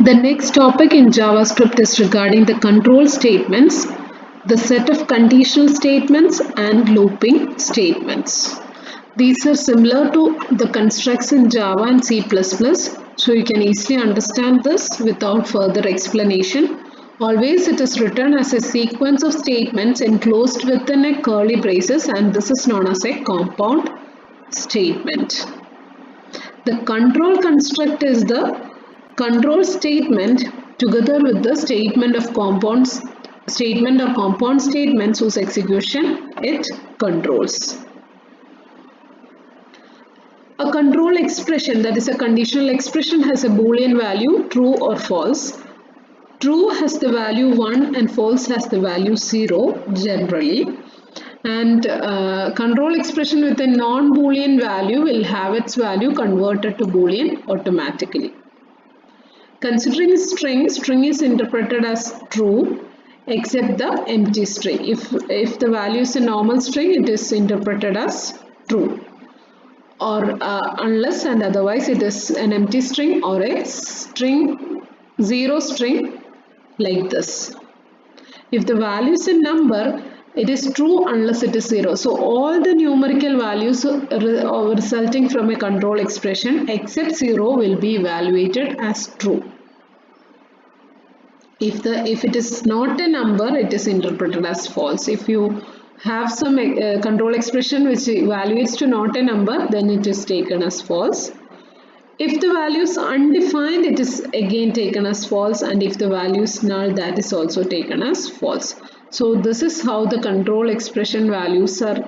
The next topic in JavaScript is regarding the control statements, the set of conditional statements and looping statements. These are similar to the constructs in Java and C++, so you can easily understand this without further explanation. Always it is written as a sequence of statements enclosed within a curly braces, and this is known as a compound statement. The control construct is the control statement together with the statement or compound statements whose execution it controls. A control expression, that is a conditional expression, has a boolean value true or false. True has the value 1 and false has the value 0 generally. And control expression with a non-boolean value will have its value converted to boolean automatically. Considering string is interpreted as true except the empty string. If the value is a normal string, it is interpreted as true, or unless and otherwise it is an empty string or a string, zero string, like this. If the value is a number, it is true unless it is 0. So all the numerical values resulting from a control expression except 0 will be evaluated as true. If it is not a number, it is interpreted as false. If you have some control expression which evaluates to not a number, then it is taken as false. If the value is undefined, it is again taken as false, and if the value is null, that is also taken as false. So this is how the control expression values are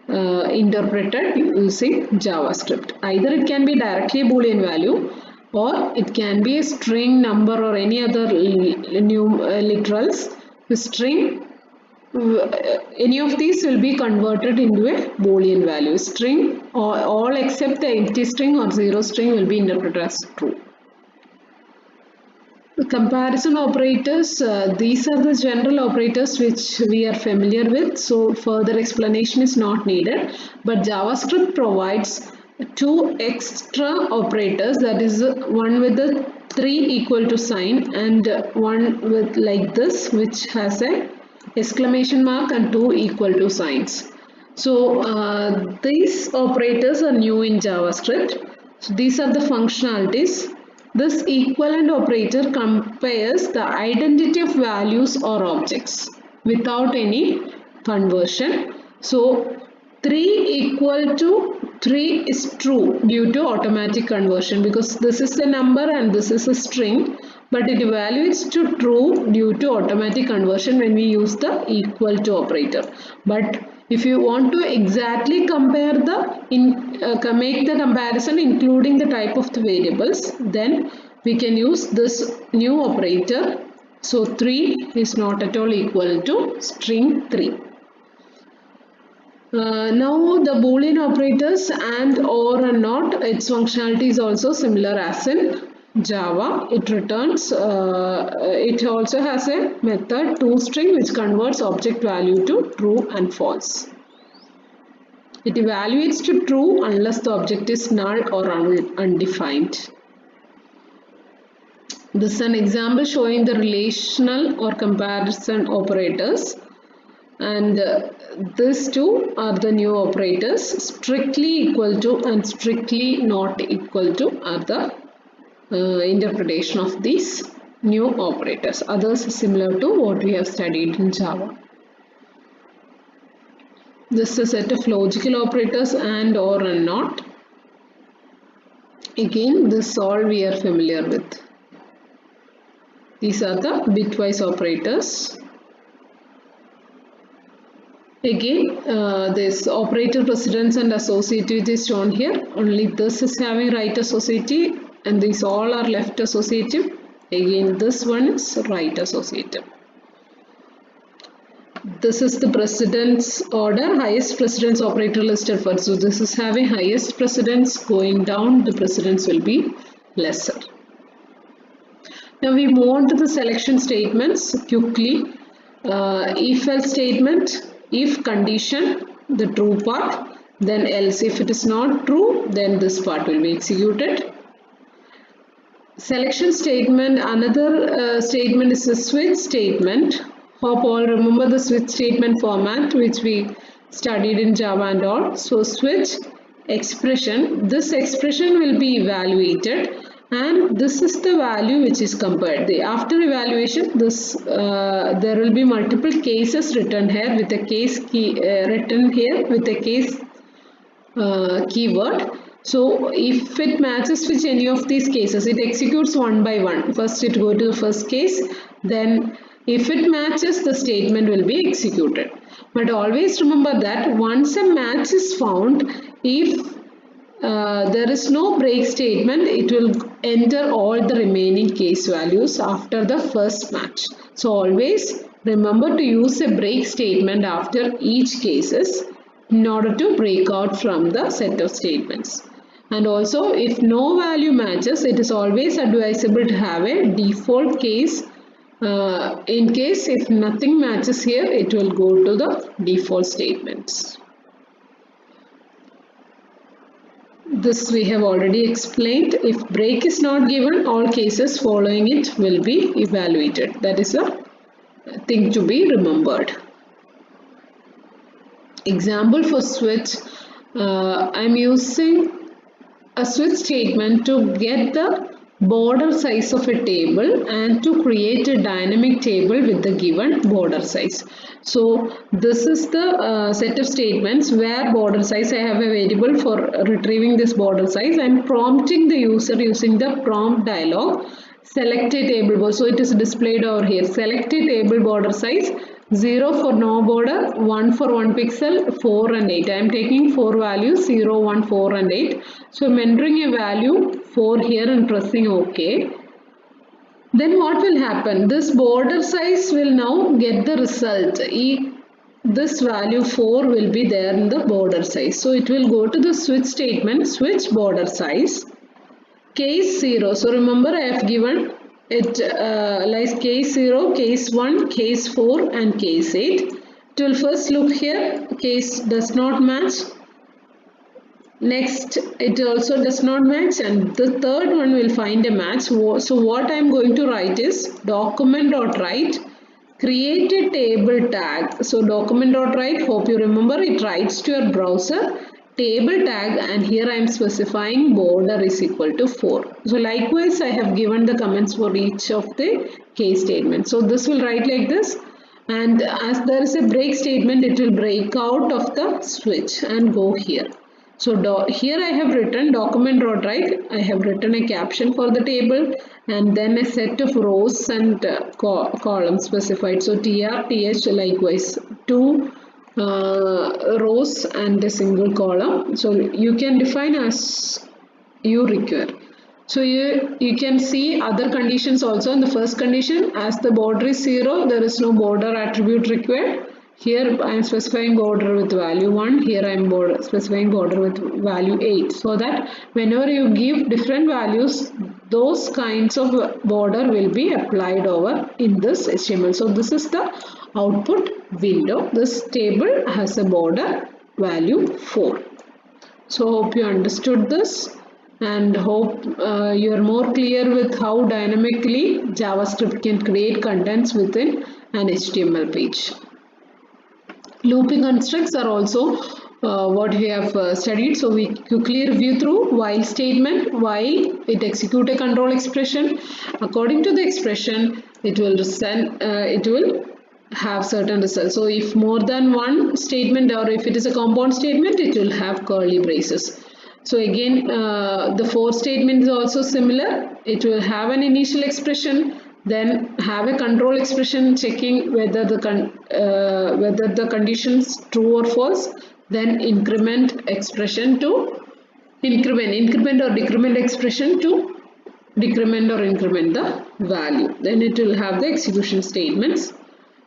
interpreted using JavaScript. Either it can be directly a boolean value, or it can be a string, number, or any other literals. The string, any of these will be converted into a boolean value. String, or all except the empty string or zero string, will be interpreted as true. The comparison operators, these are the general operators which we are familiar with, so further explanation is not needed. But JavaScript provides two extra operators, that is one with the 3 equal to sign and one with like this, which has a exclamation mark and 2 equal to signs. So these operators are new in JavaScript. So these are the functionalities. This equivalent operator compares the identity of values or objects without any conversion. So 3 equal to 3 is true due to automatic conversion, because this is a number and this is a string, but it evaluates to true due to automatic conversion when we use the equal to operator. But if you want to exactly compare make the comparison including the type of the variables, then we can use this new operator. So 3 is not at all equal to string 3. Now the boolean operators and, or, and not, its functionality is also similar as in Java. It returns, it also has a method toString which converts object value to true and false. It evaluates to true unless the object is null or undefined. This is an example showing the relational or comparison operators, and these two are the new operators. Strictly equal to and strictly not equal to are the interpretation of these new operators. Others are similar to what we have studied in Java. This is a set of logical operators and, or, and not. Again, this all we are familiar with. These are the bitwise operators. Again, this operator precedence and associative is shown here. Only this is having right associative and these all are left associative. Again, this one is right associative. This is the precedence order, highest precedence operator listed first. So this is having highest precedence, going down the precedence will be lesser. Now we move on to the selection statements quickly. If else statement, if condition, the true part, then else. If it is not true, then this part will be executed. Selection statement, another statement is a switch statement. Hope all remember the switch statement format which we studied in Java and all. So switch expression, this expression will be evaluated and this is the value which is compared. After evaluation, this there will be multiple cases written here with a case key written here with a case keyword. So if it matches with any of these cases, it executes one by one. First it go to the first case, then if it matches, the statement will be executed. But always remember that once a match is found, if there is no break statement, it will enter all the remaining case values after the first match. So always remember to use a break statement after each cases in order to break out from the set of statements. And also if no value matches, it is always advisable to have a default case. In case if nothing matches here, it will go to the default statements. This we have already explained. If break is not given, all cases following it will be evaluated. That is a thing to be remembered. Example for switch, I am using a switch statement to get the border size of a table and to create a dynamic table with the given border size. So this is the set of statements where border size, I have a variable for retrieving this border size. I am prompting the user using the prompt dialog, select a table border. So it is displayed over here, select a table border size, 0 for no border, 1 for 1 pixel, 4 and 8. I am taking 4 values, 0, 1, 4 and 8. So I am entering a value 4 here and pressing OK. Then what will happen? This border size will now get the result. This value 4 will be there in the border size. So it will go to the switch statement, switch border size, case 0. So remember I have given it like case 0, case 1, case 4 and case 8. It will first look here, case does not match. Next it also does not match, and the third one will find a match. So what I am going to write is document.write create a table tag. So document.write, hope you remember, it writes to your browser table tag, and here I am specifying border is equal to 4. So likewise I have given the comments for each of the case statements. So this will write like this, and as there is a break statement, it will break out of the switch and go here. So here I have written document.write, I have written a caption for the table and then a set of rows and columns specified. So tr, th likewise, 2 rows and a single column. So you can define as you require. So you can see other conditions also. In the first condition, as the border is 0, there is no border attribute required. Here I am specifying border with value 1, here I am specifying border with value 8, so that whenever you give different values, those kinds of border will be applied over in this HTML. So this is the output window. This table has a border value 4. So hope you understood this, and hope you are more clear with how dynamically JavaScript can create contents within an HTML page. Looping constructs are also what we have studied. So we quickly review through while statement. While it execute a control expression, according to the expression, it will have certain results. So if more than one statement, or if it is a compound statement, it will have curly braces. So again, the for statement is also similar. It will have an initial expression, then have a control expression checking whether the conditions true or false, then increment expression to increment or decrement expression to decrement or increment the value. Then it will have the execution statements.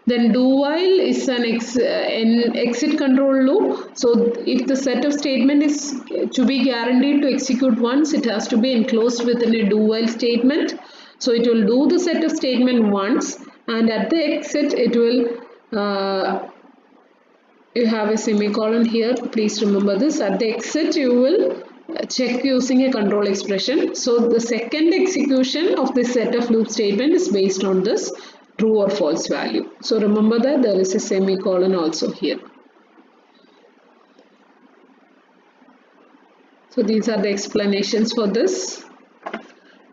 Then do while is an exit control loop. So if the set of statement is to be guaranteed to execute once, it has to be enclosed within a do while statement. So it will do the set of statement once, and at the exit it will you have a semicolon here, please remember this. At the exit you will check using a control expression. So the second execution of this set of loop statement is based on this true or false value. So remember that there is a semicolon also here. So these are the explanations for this.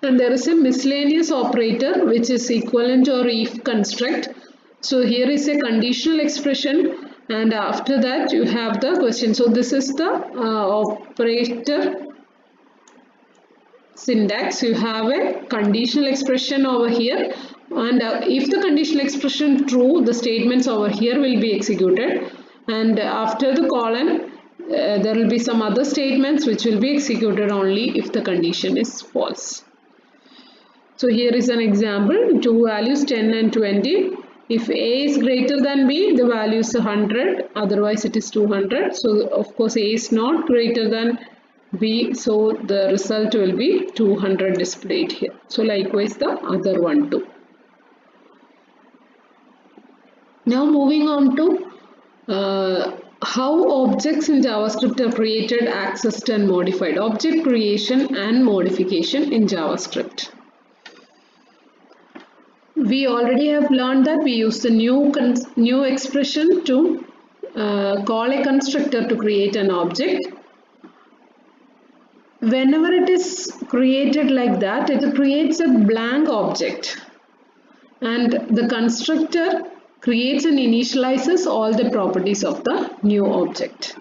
And there is a miscellaneous operator which is equivalent or if construct. So here is a conditional expression, and after that you have the question. So this is the operator syntax. You have a conditional expression over here, and if the conditional expression true, the statements over here will be executed, and after the colon there will be some other statements which will be executed only if the condition is false. So here is an example, two values 10 and 20. If A is greater than B, the value is 100, otherwise it is 200. So of course A is not greater than B, so the result will be 200 displayed here. So likewise the other one too. Now moving on to how objects in JavaScript are created, accessed and modified. Object creation and modification in JavaScript. We already have learned that we use the new expression to call a constructor to create an object. Whenever it is created like that, it creates a blank object, and the constructor creates and initializes all the properties of the new object.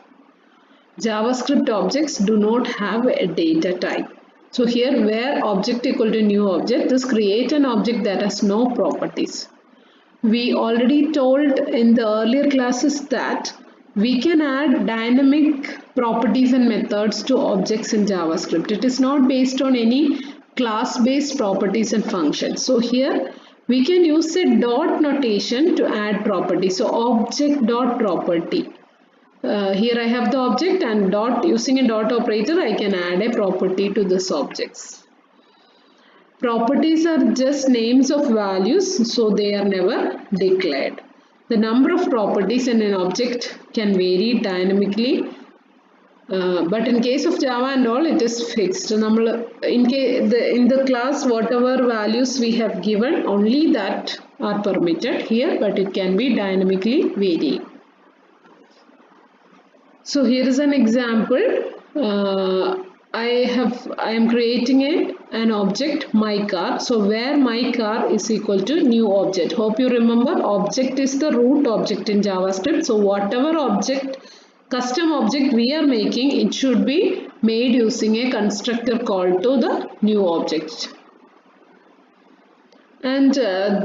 JavaScript objects do not have a data type. So here where object equal to new object, this create an object that has no properties. We already told in the earlier classes that we can add dynamic properties and methods to objects in JavaScript. It is not based on any class-based properties and functions. So here we can use a dot notation to add properties. So object dot property. Here I have the object, and using a dot operator I can add a property to this objects. Properties are just names of values, so they are never declared. The number of properties in an object can vary dynamically, but in case of Java and all, it is fixed. In the class, whatever values we have given, only that are permitted here, but it can be dynamically varying. So here is an example. I am creating an object my car. So where my car is equal to new object. Hope you remember, object is the root object in JavaScript. So whatever object, custom object we are making, it should be made using a constructor called to the new object. And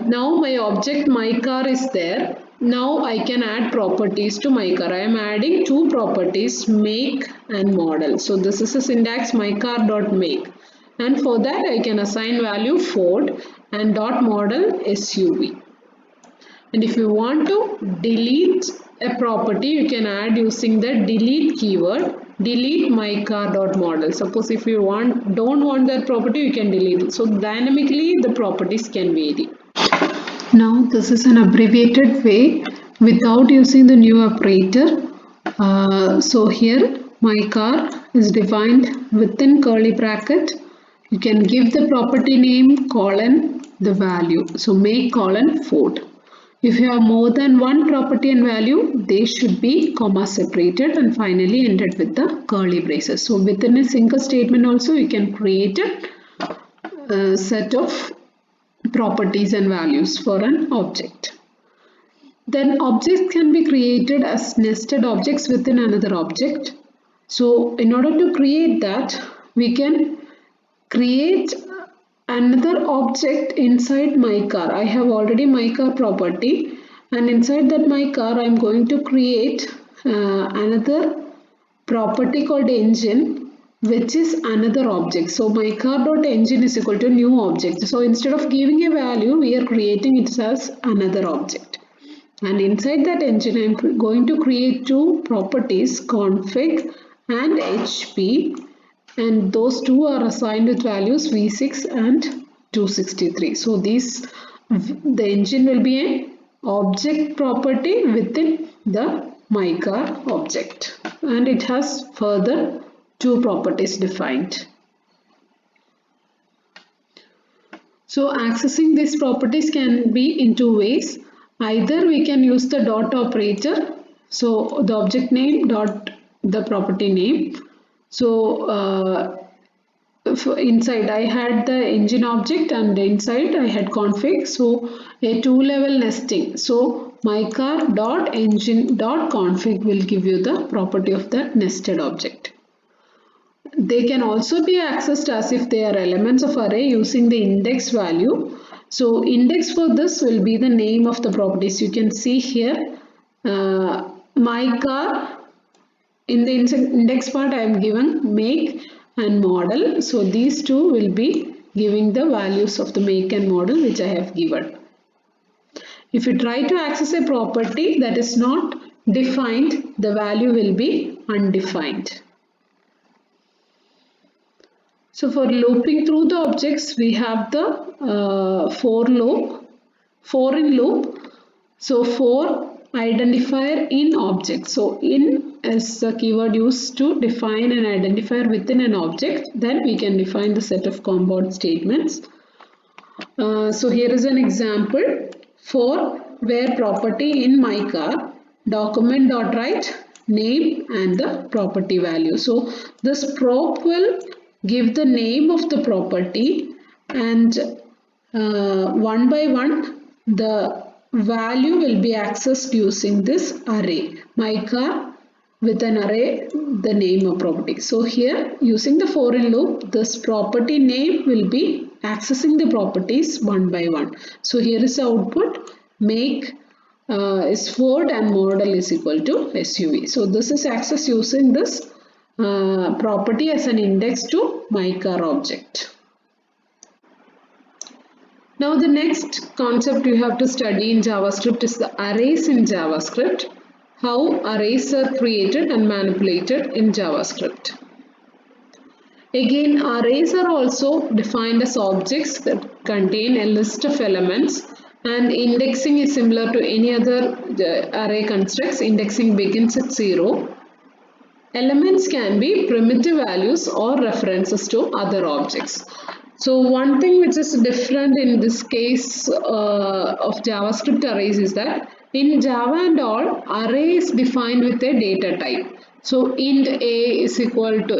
now my object my car is there. Now I can add properties to my car. I am adding two properties, make and model. So this is a syntax mycar.make, and for that I can assign value Ford and dot model SUV. And if you want to delete a property, you can add using the delete keyword, delete mycar.model. Suppose if you don't want that property, you can delete it. So dynamically the properties can vary. Now this is an abbreviated way without using the new operator. So here my car is defined within curly bracket. You can give the property name colon the value. So make colon Ford. If you have more than one property and value, they should be comma separated and finally ended with the curly braces. So within a single statement also you can create a set of properties and values for an object. Then objects can be created as nested objects within another object. So in order to create that, we can create another object inside my car. I have already my car property, and inside that my car I am going to create another property called engine, which is another object. So my car.engine is equal to new object. So instead of giving a value, we are creating it as another object. And inside that engine, I am going to create two properties, config and HP, and those two are assigned with values V6 and 263. So the engine will be an object property within the my car object, and it has further two properties defined. So accessing these properties can be in two ways. Either we can use the dot operator, so the object name dot the property name. So inside I had the engine object and inside I had config, so a two-level nesting. So my car dot engine dot config will give you the property of the nested object. They can also be accessed as if they are elements of array using the index value. So index for this will be the name of the properties. You can see here my car, in the index part I am given make and model. So these two will be giving the values of the make and model which I have given. If you try to access a property that is not defined, the value will be undefined. So for looping through the objects, we have the for in loop. So for identifier in object. So in is the keyword used to define an identifier within an object. Then we can define the set of compound statements. So here is an example for where property in my car document.write name and the property value. So this prop will give the name of the property and one by one the value will be accessed using this array. My car with an array the name of property. So here using the for in loop, this property name will be accessing the properties one by one. So here is the output, make is Ford and model is equal to SUV. So this is accessed using this property as an index to my car object. Now the next concept you have to study in JavaScript is the arrays in JavaScript. How arrays are created and manipulated in JavaScript. Again, arrays are also defined as objects that contain a list of elements, and indexing is similar to any other array constructs. Indexing begins at 0. Elements can be primitive values or references to other objects. So one thing which is different in this case of JavaScript arrays is that in Java and all, array is defined with a data type. So int a is equal to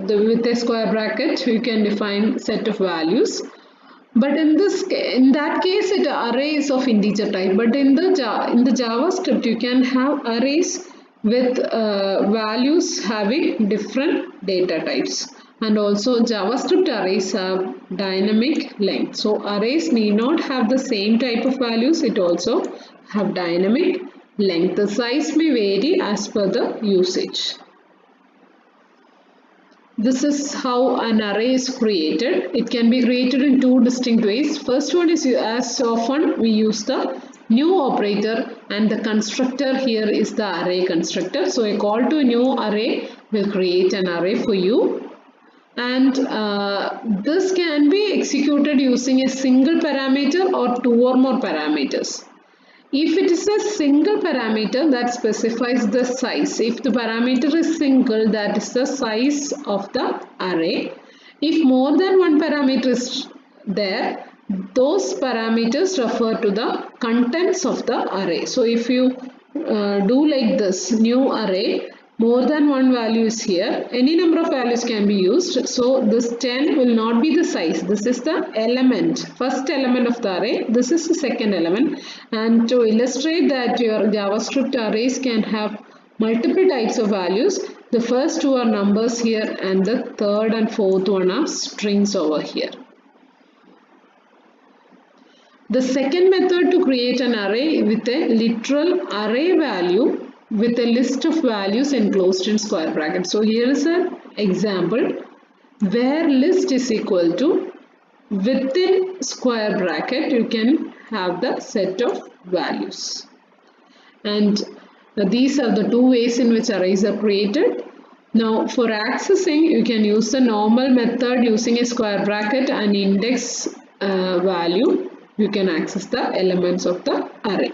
with a square bracket, you can define set of values. But in that case, it array is of integer type. But in the JavaScript, you can have arrays with values having different data types. And also JavaScript arrays have dynamic length. So arrays need not have the same type of values. It also have dynamic length. The size may vary as per the usage. This is how an array is created. It can be created in two distinct ways. First one is, as often we use the new operator, and the constructor here is the array constructor. So a call to a new array will create an array for you. And this can be executed using a single parameter or two or more parameters. If it is a single parameter, that specifies the size. If the parameter is single, that is the size of the array. If more than one parameter is there, those parameters refer to the contents of the array. So if you do like this, new array, more than one value is here, any number of values can be used. So this 10 will not be the size. This is the element, first element of the array. This is the second element. And to illustrate that your JavaScript arrays can have multiple types of values, the first two are numbers here and the third and fourth one are strings over here. The second method to create an array with a literal array value with a list of values enclosed in square brackets. So here is an example where list is equal to, within square bracket you can have the set of values. And these are the two ways in which arrays are created. Now for accessing, you can use the normal method using a square bracket and index value. You can access the elements of the array.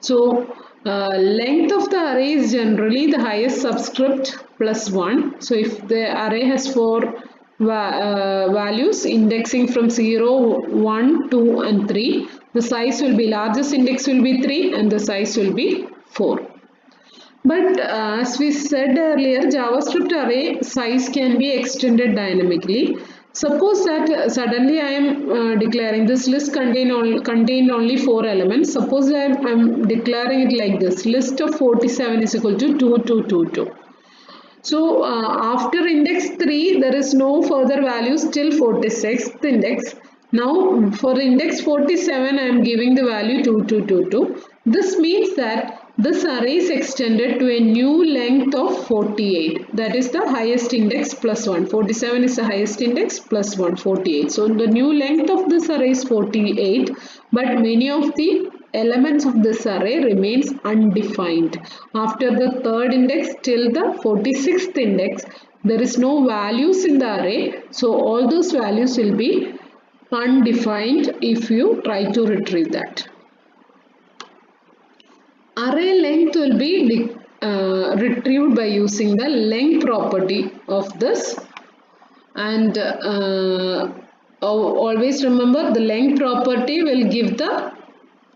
So Length of the array is generally the highest subscript plus 1. So if the array has 4 values indexing from 0, 1, 2 and 3, the size will be, largest index will be 3 and the size will be 4. But as we said earlier, JavaScript array size can be extended dynamically. Suppose that suddenly I am declaring this list contained only 4 elements. Suppose that I am declaring it like this: list of 47 is equal to 2222. So after index 3, there is no further values till 46th index. Now for index 47, I am giving the value 2222. This means that this array is extended to a new length of 48. That is the highest index plus 1. 47 is the highest index plus 1, 48. So the new length of this array is 48, but many of the elements of this array remains undefined. After the third index till the 46th index, there is no values in the array. So all those values will be undefined if you try to retrieve that. Array length will be retrieved by using the length property of this, and always remember the length property will give the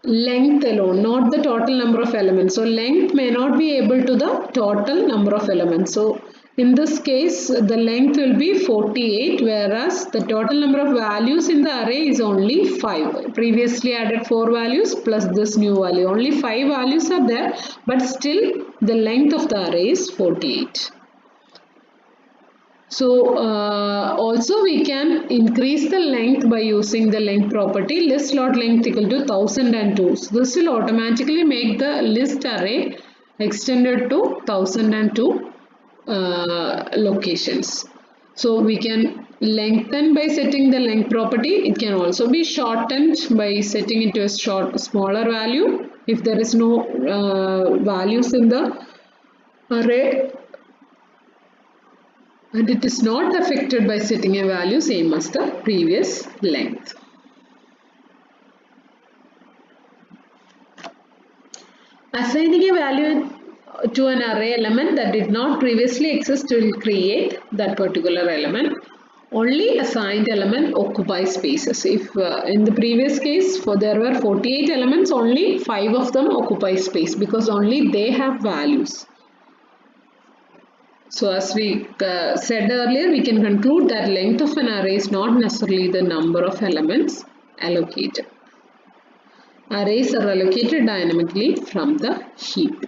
length alone, not the total number of elements. So length may not be able to the total number of elements. So in this case the length will be 48, whereas the total number of values in the array is only 5. Previously added 4 values plus this new value. Only 5 values are there, but still the length of the array is 48. So also we can increase the length by using the length property. List slot length equal to 1002. So this will automatically make the list array extended to 1002 locations. So we can lengthen by setting the length property. It can also be shortened by setting it to a smaller value if there is no values in the array, and it is not affected by setting a value same as the previous length. Assigning a value to an array element that did not previously exist will create that particular element. Only assigned element occupies spaces. If in the previous case there were 48 elements, only 5 of them occupy space because only they have values. So as we said earlier, we can conclude that length of an array is not necessarily the number of elements allocated. Arrays are allocated dynamically from the heap.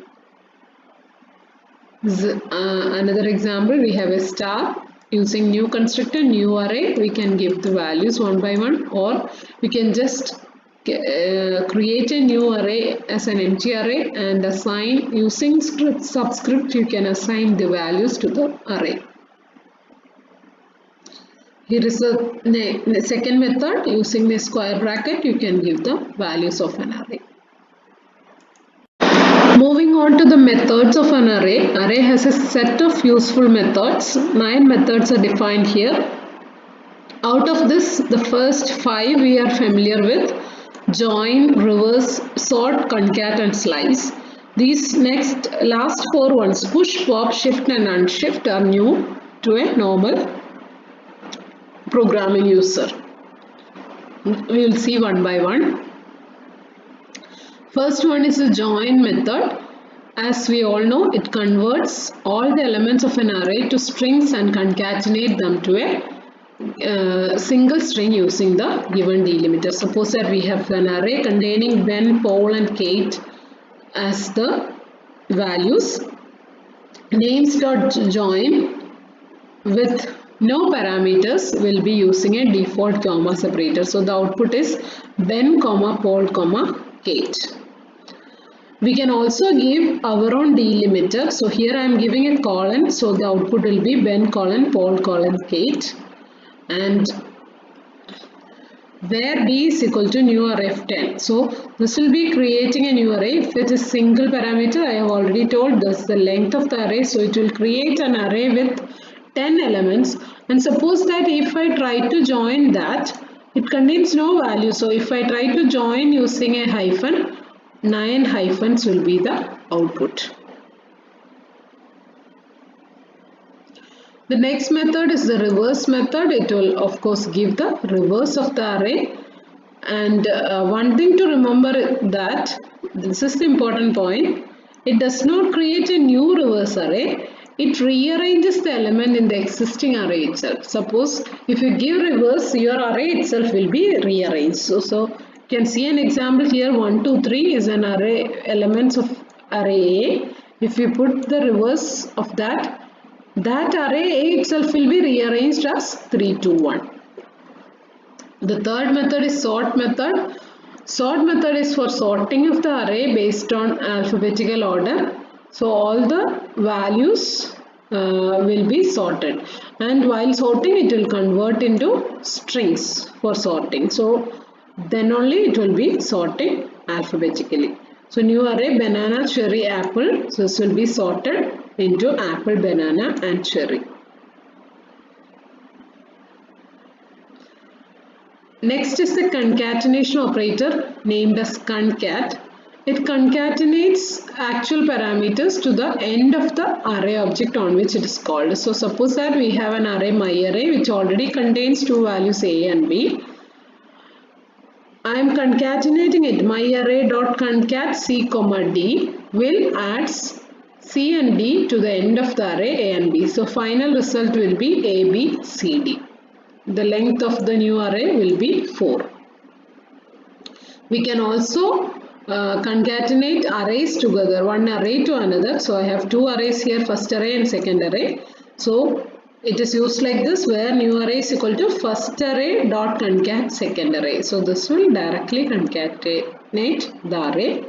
Another example, we have a star. Using new constructor, new array, we can give the values one by one, or we can just create a new array as an empty array and assign, using subscript you can assign the values to the array. Here is the second method. Using the square bracket you can give the values of an array. Moving on to the methods of an array. Array has a set of useful methods. 9 methods are defined here. Out of this, the first 5 we are familiar with: join, reverse, sort, concat and slice. These last 4 ones, push, pop, shift and unshift, are new to a normal programming user. We will see one by one. First one is the join method. As we all know, it converts all the elements of an array to strings and concatenate them to a single string using the given delimiter. Suppose that we have an array containing Ben, Paul and Kate as the values. Names.join with no parameters will be using a default comma separator. So the output is Ben, Paul, Kate. We can also give our own delimiter. So here I am giving a colon. So the output will be Ben, Paul, Kate. And where B is equal to new array of 10. So this will be creating a new array. If it is single parameter, I have already told this the length of the array. So it will create an array with 10 elements. And suppose that if I try to join that, it contains no value. So if I try to join using a hyphen, 9 hyphens will be the output. The next method is the reverse method. It will of course give the reverse of the array. And one thing to remember that this is the important point. It does not create a new reverse array. It rearranges the element in the existing array itself. Suppose if you give reverse, your array itself will be rearranged. So you can see an example here. 1, 2, 3 is an array elements of array A. If you put the reverse of that array A itself will be rearranged as 3, 2, 1. The third method is sort method. Sort method is for sorting of the array based on alphabetical order. So all the values will be sorted, and while sorting it will convert into strings for sorting. So then only it will be sorting alphabetically. So new array banana, cherry, apple. So this will be sorted into apple, banana and cherry. Next is the concatenation operator named as concat. It concatenates actual parameters to the end of the array object on which it is called. So suppose that we have an array myArray which already contains two values A and B. I am concatenating it. myArray.concat C, D will add C and D to the end of the array A and B. So final result will be A, B, C, D. The length of the new array will be 4. We can also concatenate arrays together, one array to another. So I have two arrays here, first array and second array. So it is used like this, where new array is equal to first array dot concat second array. So this will directly concatenate the array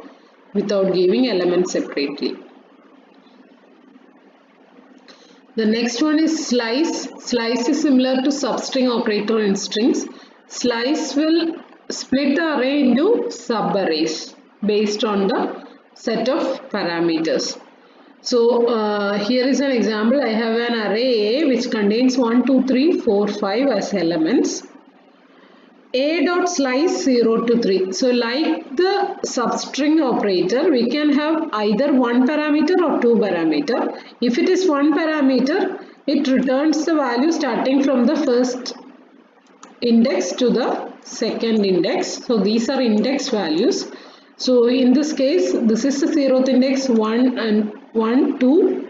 without giving elements separately. The next one is slice. Slice is similar to substring operator in strings. Slice will split the array into subarrays based on the set of parameters. So here is an example. I have an array A which contains 1, 2, 3, 4, 5 as elements. A dot slice 0 to 3. So like the substring operator, we can have either one parameter or two parameter. If it is one parameter, it returns the value starting from the first index to the second index. So these are index values. So in this case, this is the 0th index, 1 and 1, 2.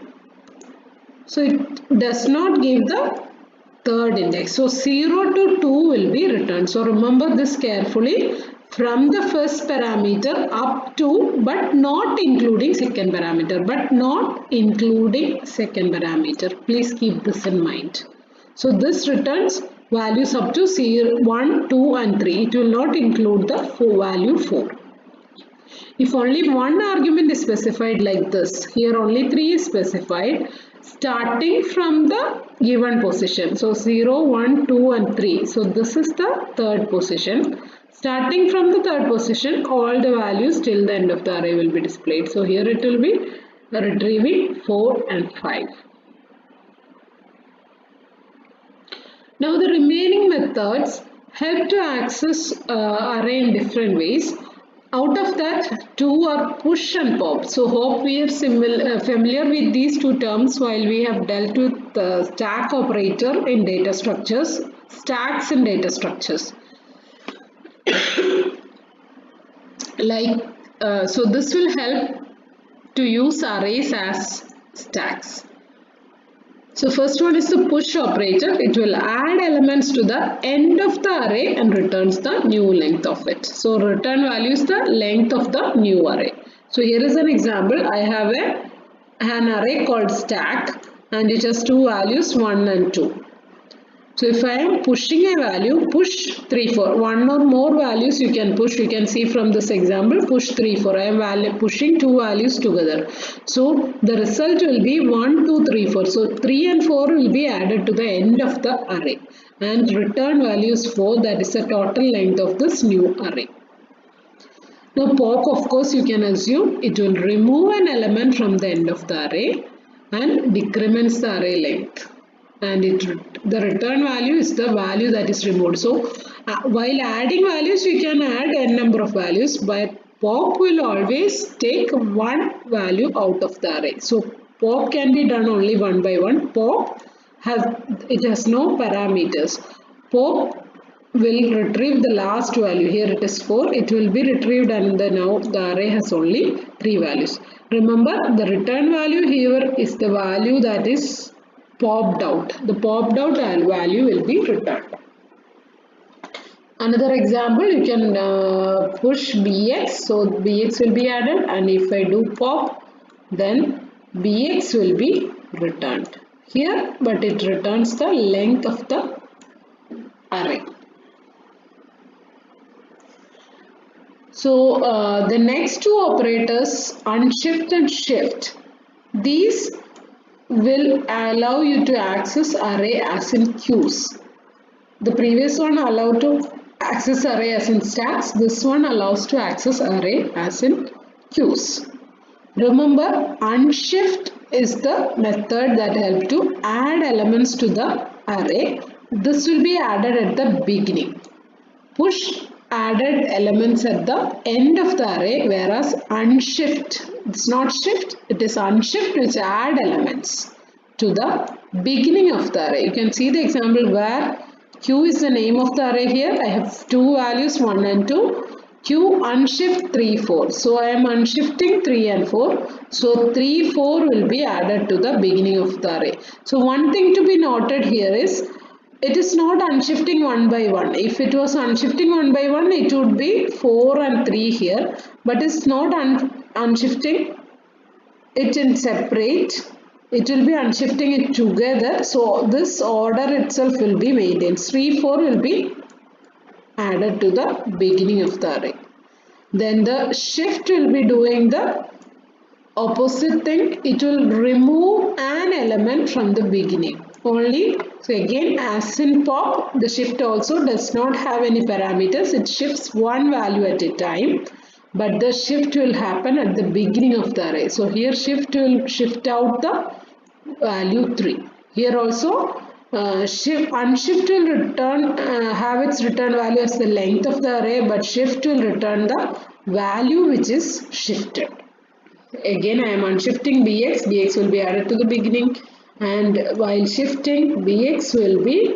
So it does not give the third index. So 0 to 2 will be returned. So remember this carefully, from the first parameter up to, but not including second parameter, Please keep this in mind. So this returns values up to 0, 1, 2 and 3. It will not include the value 4. If only one argument is specified like this, here only 3 is specified, starting from the given position. So 0, 1, 2 and 3. So this is the third position. Starting from the third position, all the values till the end of the array will be displayed. So here it will be retrieving 4 and 5. Now the remaining methods help to access array in different ways. Out of that, two are push and pop. So hope we are familiar with these two terms while we have dealt with the stack operator in data structures, stacks in data structures. So this will help to use arrays as stacks. So first one is the push operator. It will add elements to the end of the array and returns the new length of it. So return value is the length of the new array. So here is an example. I have an array called stack and it has two values 1 and 2. So if I am pushing a value, push 3, 4. One or more values you can push. You can see from this example, push 3, 4. I am pushing two values together. So the result will be 1, 2, 3, 4. So 3 and 4 will be added to the end of the array. And return value is 4. That is the total length of this new array. Now pop, of course, you can assume it will remove an element from the end of the array and decrements the array length. And the return value is the value that is removed. So while adding values, you can add n number of values, but Pop will always take one value out of the array. So pop can be done only one by one. Pop has no parameters. Pop will retrieve the last value. Here it is 4. It will be retrieved and now the array has only 3 values. Remember, the return value here is the value that is popped out. The popped out value will be returned. Another example, you can push bx, so bx will be added, and if I do pop, then bx will be returned here, but it returns the length of the array. So the next two operators, unshift and shift, these will allow you to access array as in queues. The previous one allowed to access array as in stacks. This one allows to access array as in queues. Remember, unshift is the method that helps to add elements to the array. This will be added at the beginning. Push added elements at the end of the array, whereas unshift, it's not shift, it is unshift which add elements to the beginning of the array. You can see the example where Q is the name of the array here. I have two values 1 and 2. Q unshift 3, 4. So I am unshifting 3 and 4. So 3, 4 will be added to the beginning of the array. So one thing to be noted here is it is not unshifting 1 by 1. If it was unshifting 1 by 1, it would be 4 and 3 here. But it's not unshifting it in separate. It will be unshifting it together. So this order itself will be maintained. 3, 4 will be added to the beginning of the array. Then the shift will be doing the opposite thing. It will remove an element from the beginning only. So again, as in pop, the shift also does not have any parameters. It shifts one value at a time, but the shift will happen at the beginning of the array. So here shift will shift out the value 3. Here also unshift will return have its return value as the length of the array, but shift will return the value which is shifted. Again, I am unshifting bx will be added to the beginning, and while shifting bx will be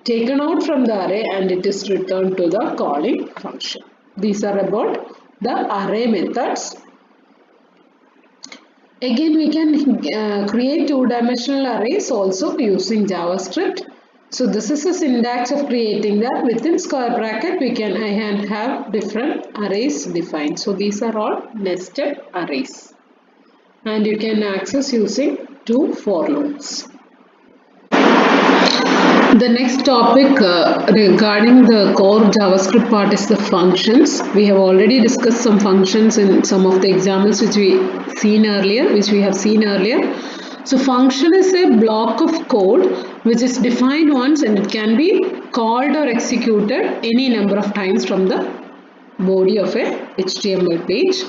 taken out from the array and it is returned to the calling function. These are about the array methods. Again, we can create two-dimensional arrays also using JavaScript. So this is a syntax of creating that. Within square bracket I can have different arrays defined. So these are all nested arrays, and you can access using two for loops. The next topic regarding the core JavaScript part is the functions. We have already discussed some functions in some of the examples which we have seen earlier. So function is a block of code which is defined once and it can be called or executed any number of times from the body of a HTML page.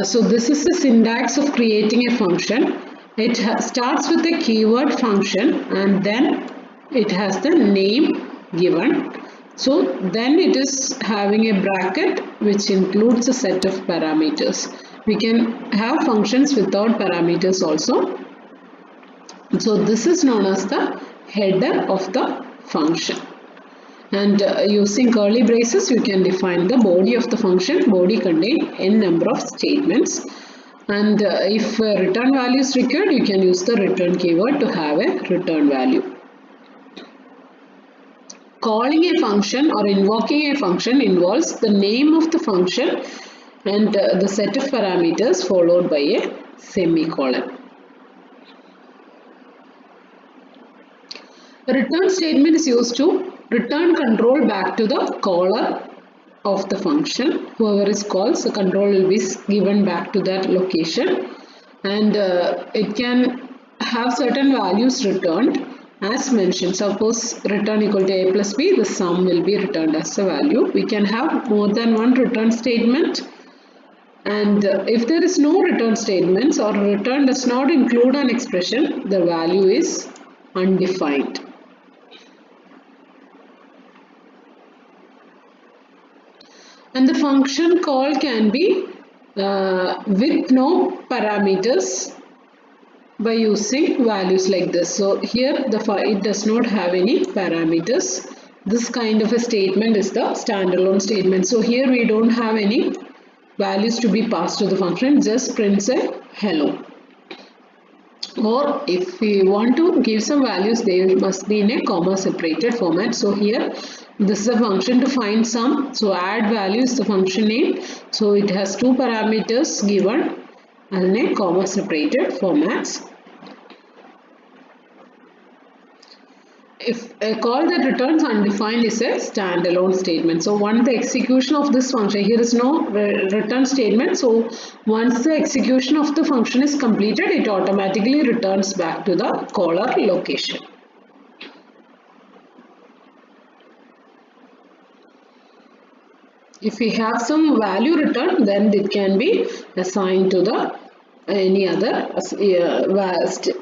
So this is the syntax of creating a function. It starts with a keyword function and then it has the name given. So then it is having a bracket which includes a set of parameters. We can have functions without parameters also. So this is known as the header of the function. And using curly braces, you can define the body of the function. Body contains n number of statements. And if return value is required, you can use the return keyword to have a return value. Calling a function or invoking a function involves the name of the function and the set of parameters followed by a semicolon. The return statement is used to return control back to the caller of the function. Whoever is called, the control will be given back to that location, and it can have certain values returned as mentioned. Suppose return equal to a plus b, the sum will be returned as a value. We can have more than one return statement, and if there is no return statements or return does not include an expression, the value is undefined. And the function call can be with no parameters by using values like this. So here it does not have any parameters. This kind of a statement is the standalone statement. So here we don't have any values to be passed to the function, just prints a hello. Or if we want to give some values, they must be in a comma separated format. So here this is a function to find sum. So add value is the function name. So it has two parameters given and a comma separated formats. If a call that returns undefined is a standalone statement. So once the execution of this function, here is no return statement. So once the execution of the function is completed, it automatically returns back to the caller location. If we have some value returned, then it can be assigned to the any other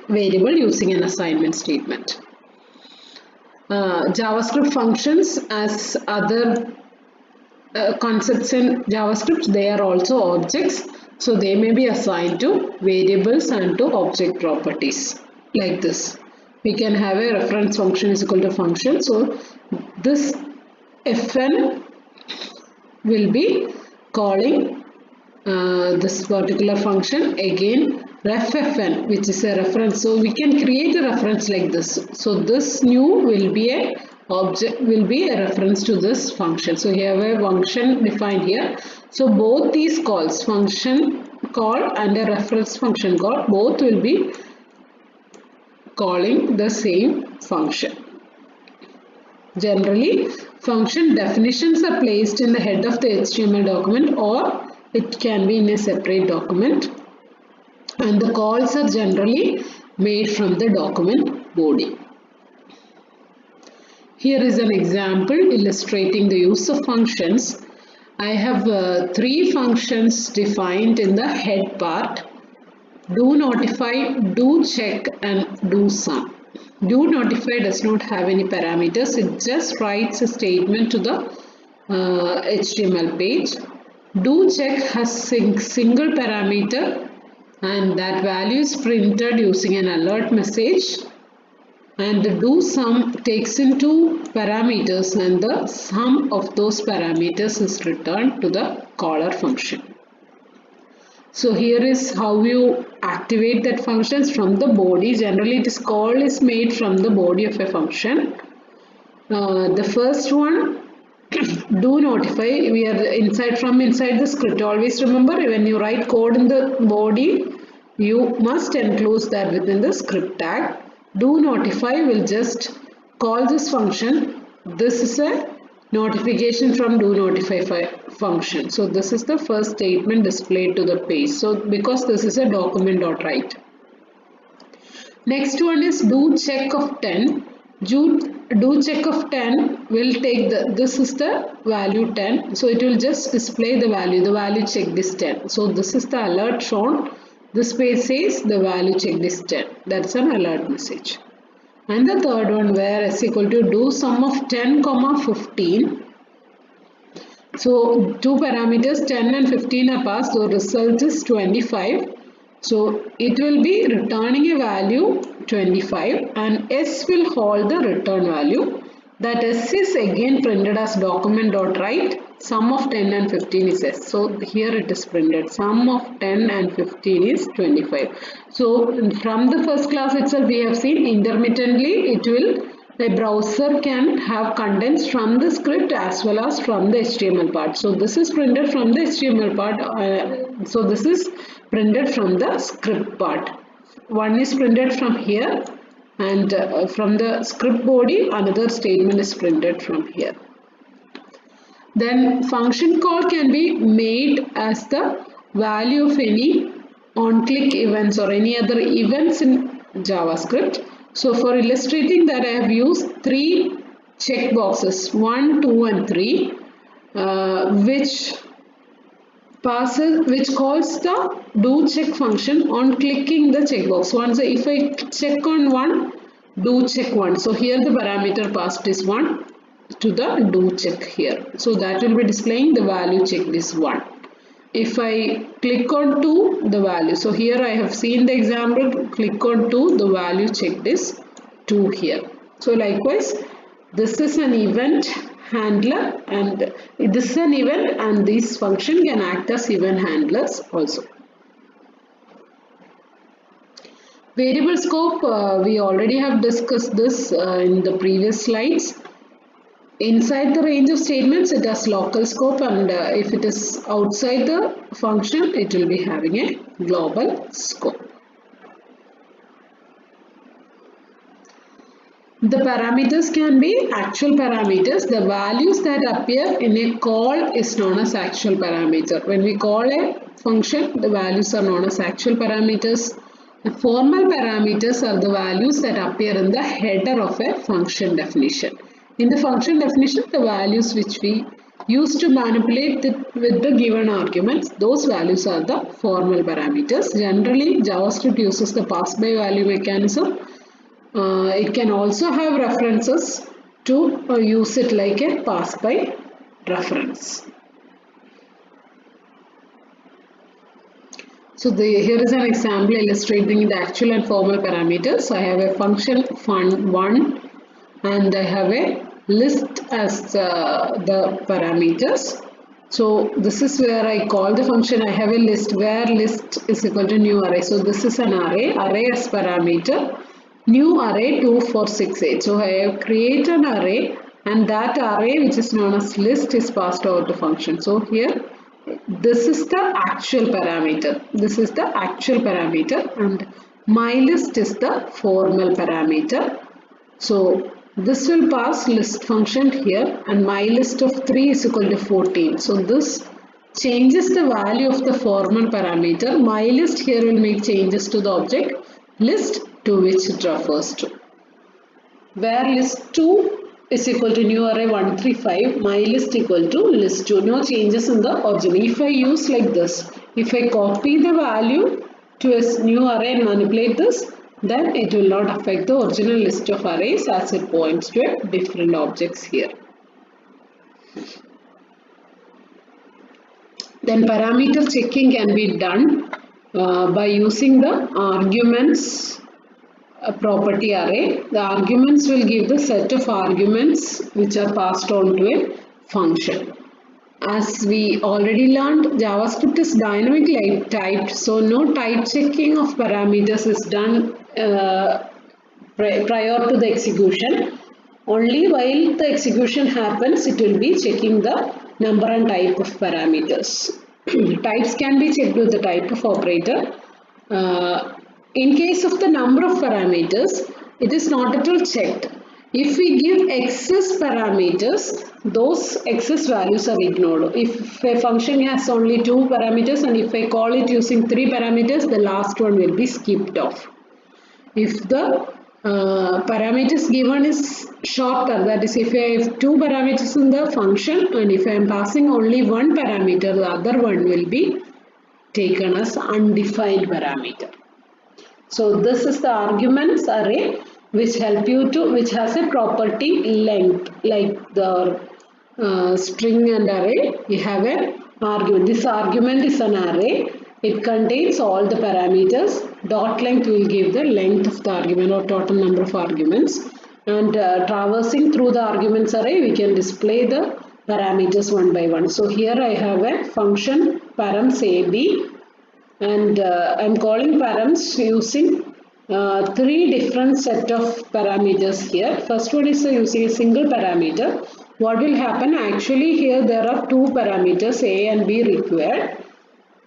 variable using an assignment statement. JavaScript functions as other concepts in JavaScript, they are also objects. So they may be assigned to variables and to object properties like this. We can have a reference function is equal to function. So this fn will be calling this particular function again refn, which is a reference. So we can create a reference like this. So this new will be a object, will be a reference to this function. So here we have a function defined here. So both these calls, function call and a reference function call, both will be calling the same function. Generally, function definitions are placed in the head of the HTML document, or it can be in a separate document, and the calls are generally made from the document body. Here is an example illustrating the use of functions. I have three functions defined in the head part: do notify, do check, and do sum. Do notify does not have any parameters. It just writes a statement to the HTML page. Do check has single parameter, and that value is printed using an alert message. And the do sum takes in two parameters, and the sum of those parameters is returned to the caller function. So here is how you activate that functions from the body. Generally, this call is made from the body of a function. The first one, do notify, we are inside the script. Always remember, when you write code in the body, you must enclose that within the script tag. Do notify will just call this function. This is a notification from do notify function. So this is the first statement displayed to the page. So because this is a document.write. Next one is do check of 10. Do check of 10 will take this is the value 10. So it will just display the value checked is 10. So this is the alert shown. This page says the value checked is 10. That's an alert message. And the third one, where s equal to do sum of 10 comma 15. So two parameters 10 and 15 are passed, so result is 25. So it will be returning a value 25, and s will hold the return value. That s is again printed as document.write. Sum of 10 and 15 is s. So here it is printed. Sum of 10 and 15 is 25. So from the first class itself we have seen intermittently the browser can have contents from the script as well as from the HTML part. So this is printed from the HTML part. So this is printed from the script part. One is printed from here, and from the script body another statement is printed from here. Then function call can be made as the value of any on-click events or any other events in JavaScript. So for illustrating that, I have used three checkboxes 1, 2 and 3 which calls the do check function on clicking the checkbox. Once if I check on 1, do check 1. So here the parameter passed is 1. to the do check here. So that will be displaying the value checked is 1. If I click on 2, the value. So here I have seen the example, click on 2, the value checked is 2 here. So likewise, this is an event handler and this is an event and this function can act as event handlers also. Variable scope, we already have discussed this in the previous slides. Inside the range of statements, it has local scope, and if it is outside the function, it will be having a global scope. The parameters can be actual parameters. The values that appear in a call is known as actual parameter. When we call a function, the values are known as actual parameters. The formal parameters are the values that appear in the header of a function definition. In the function definition, the values which we use to manipulate with the given arguments, those values are the formal parameters. Generally, JavaScript uses the pass by value mechanism. It can also have references to use it like a pass by reference. So here is an example illustrating the actual and formal parameters. I have a function fun1 and I have a list as the parameters. So this is where I call the function. I have a list where list is equal to new array. So this is an array as parameter. New array 2, 4, 6, 8. So I have created an array and that array which is known as list is passed over to function. So here this is the actual parameter. This is the actual parameter and my list is the formal parameter. So this will pass list function here and my list of 3 is equal to 14. So this changes the value of the formal parameter. My list here will make changes to the object list to which it refers to. Where list 2 is equal to new array 135, my list equal to list 2. No changes in the original. If I use like this, if I copy the value to a new array and manipulate this, then it will not affect the original list of arrays as it points to different objects here. Then parameter checking can be done by using the arguments property array. The arguments will give the set of arguments which are passed on to a function. As we already learned, JavaScript is dynamically typed, so no type checking of parameters is done prior to the execution. Only while the execution happens, it will be checking the number and type of parameters. Types can be checked with the type of operator. In case of the number of parameters, it is not at all checked. If we give excess parameters, those excess values are ignored. If a function has only 2 parameters and if I call it using 3 parameters, the last one will be skipped off. If the parameters given is shorter, that is if I have 2 parameters in the function and if I am passing only 1 parameter, the other one will be taken as undefined parameter. So this is the arguments array which help you to, which has a property length, like the string and array. You have an argument. This argument is an array. It contains all the parameters. Dot length will give the length of the argument or total number of arguments. And traversing through the arguments array, we can display the parameters one by one. So here I have a function params AB. And I'm calling params using 3 different set of parameters here. First one is using a single parameter. What will happen? Actually here there are 2 parameters A and B required.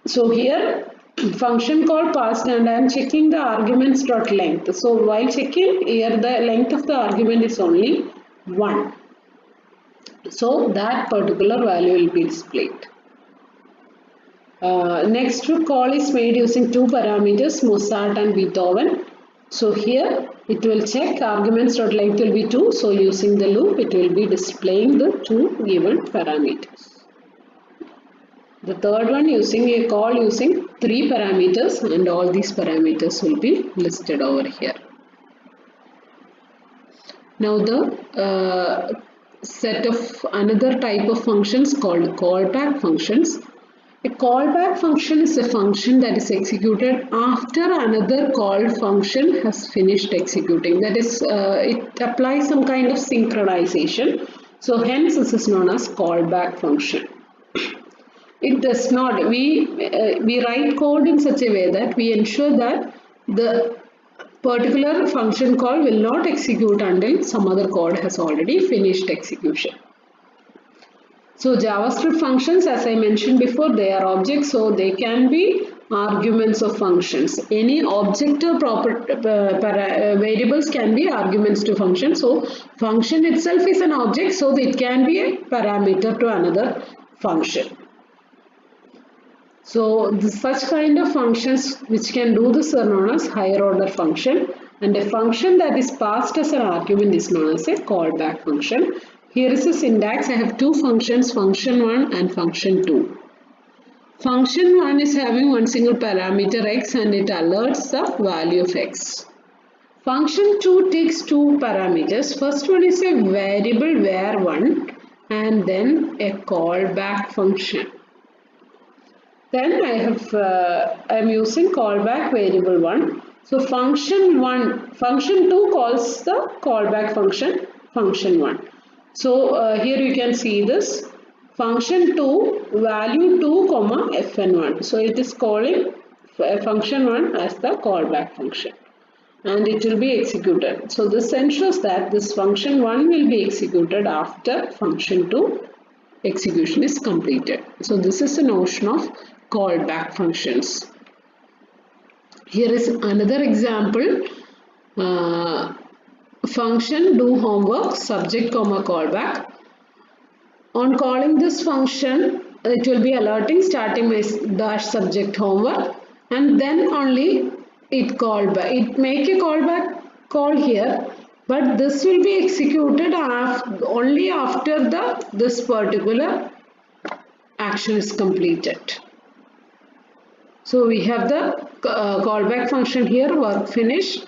So here function call passed and I am checking the arguments dot length. So while checking here the length of the argument is only 1. So that particular value will be displayed. Next call is made using 2 parameters, Mozart and Beethoven. So here it will check arguments dot length will be 2. So using the loop it will be displaying the 2 given parameters. The third one using a call using 3 parameters and all these parameters will be listed over here. Now the set of another type of functions called callback functions. A callback function is a function that is executed after another call function has finished executing. That is, it applies some kind of synchronization. So hence this is known as callback function. It does not, we write code in such a way that we ensure that the particular function call will not execute until some other code has already finished execution. So JavaScript functions, as I mentioned before, they are objects, so they can be arguments of functions. Any object or variables can be arguments to functions. So function itself is an object, so it can be a parameter to another function. So such kind of functions which can do this are known as higher order function, and a function that is passed as an argument is known as a callback function. Here is a syntax. I have two functions, function 1 and function 2. Function 1 is having one single parameter x and it alerts the value of x. Function 2 takes two parameters. First one is a variable var1 and then a callback function. Then I am using callback variable 1. So function 2 calls the callback function 1. So here you can see this function 2 value 2 comma fn1. So it is calling function 1 as the callback function and it will be executed. So this ensures that this function 1 will be executed after function 2 execution is completed. So this is the notion of callback functions. Here is another example. Function do homework subject comma callback. On calling this function, it will be alerting starting my dash subject homework, and then only it call back. It make a callback call here, but this will be executed only after this particular action is completed. So we have the callback function here, work finished.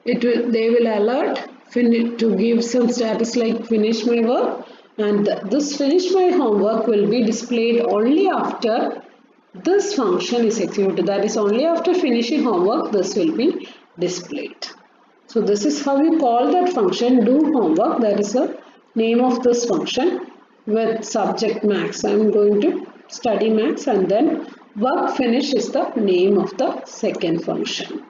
They will alert to give some status like finish my work, and this finish my homework will be displayed only after this function is executed. That is, only after finishing homework this will be displayed. So this is how you call that function, do homework. That is the name of this function with subject max. I am going to study max, and then work finish is the name of the second function.